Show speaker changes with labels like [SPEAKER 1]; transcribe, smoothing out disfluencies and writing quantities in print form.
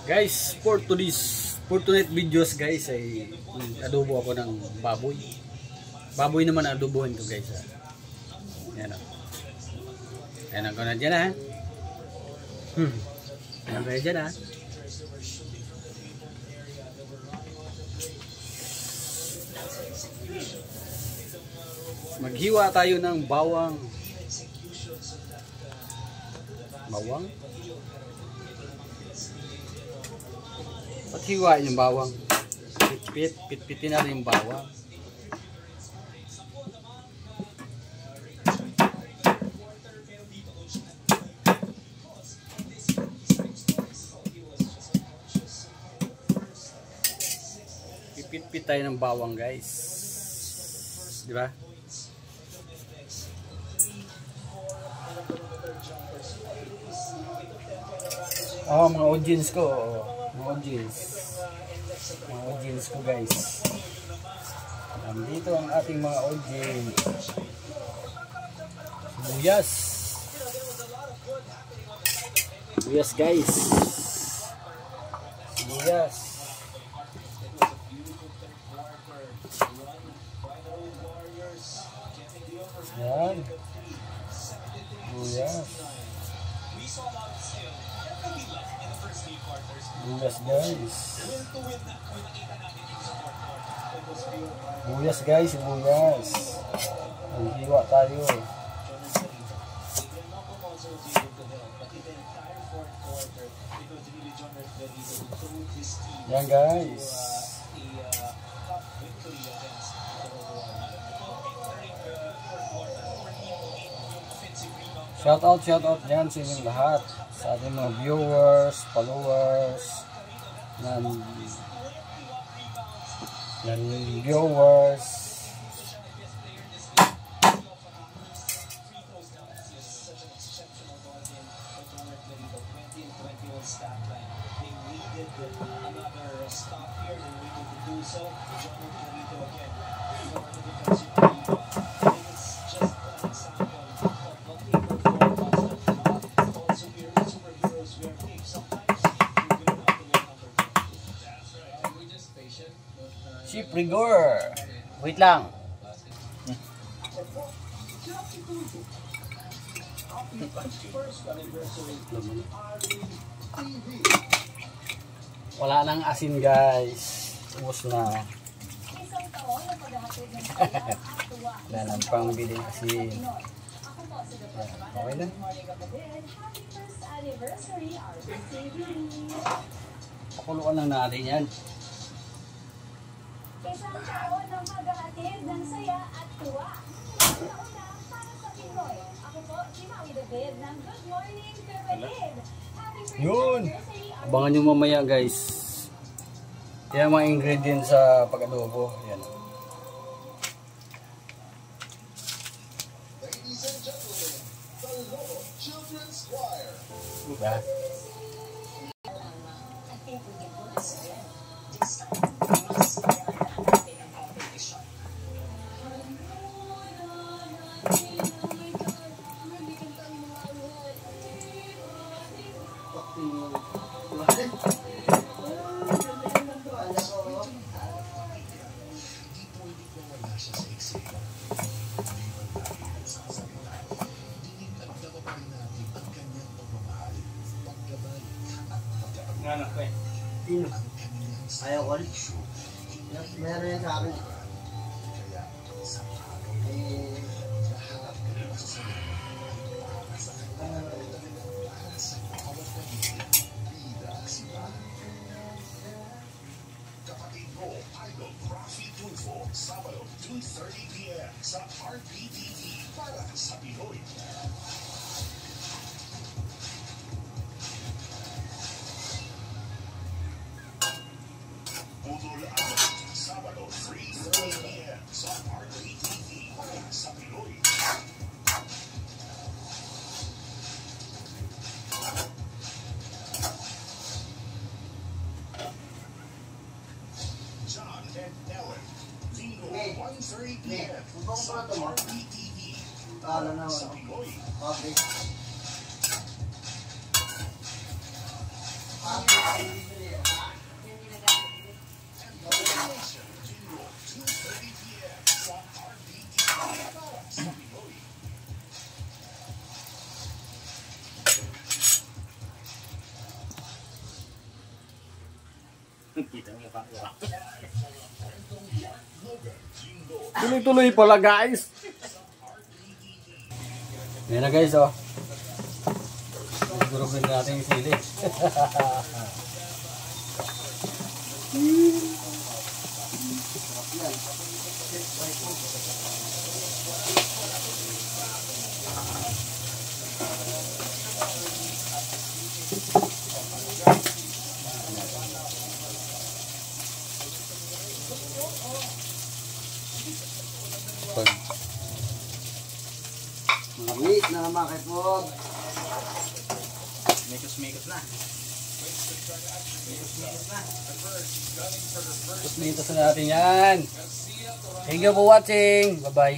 [SPEAKER 1] Guys, for tonight videos guys ay adobo ako ng baboy. Baboy naman adobohin ko guys. Yan o. Yan ako na dyan ha. Yan ako na dyan ha. Maghiwa tayo ng bawang. Bawang? Paghiwain yung bawang. Pitpitin natin yung bawang. Pipit tayo ng bawang guys. Di ba? Oh, mga audience ko. Mga audience ko guys. Nandito ang ating mga audience. Sibuyas. Sibuyas guys. Sibuyas. Yan. Sibuyas. Sibuyas guys. Sibuyas guys, sibuyas. Maghiwa tayo. Yan guys. Shout out dyan sa inyong lahat. Sa ating mga viewers, followers, ng viewers. Chief Rigor. Wait lang. Wala nang asin guys. Ubos na. Wala nang pangbiling asin. Okay na. Pakuluan lang natin yan.
[SPEAKER 2] Isang taon ng maghahatid ng saya at tuwa. Una-una para sa Pinoy. Ako po si Mami David ng Good Morning Kapatid. Happy first anniversary.
[SPEAKER 1] Abangan nyo mamaya guys. Yan ang mga ingredients sa pag-adobo. Yan.
[SPEAKER 3] Ladies and gentlemen, the Lolo Children's Choir.
[SPEAKER 1] Diba? Anak ko eh.
[SPEAKER 4] Sino? Ayaw ko. Meron yan sa akin.
[SPEAKER 3] Kapatid mo, Idol Rafi Tulfo, Sabado, 2:30 p.m. sa RPTV para sa Pinoy. Budol Agad, Sabado, 3:30 p.m. sa RPTV para sa Pinoy. John and Ellen, Lino, 1:30 p.m. sa RPTV para sa Pinoy.
[SPEAKER 4] Okay.
[SPEAKER 1] Tuloy-tuloy pala guys. Yan na guys oh. Durugin natin yung sili.
[SPEAKER 4] Wait na mga kapog.
[SPEAKER 5] Mikos-mikos na.
[SPEAKER 1] Tapos na natin yan. Thank you for watching. Bye bye.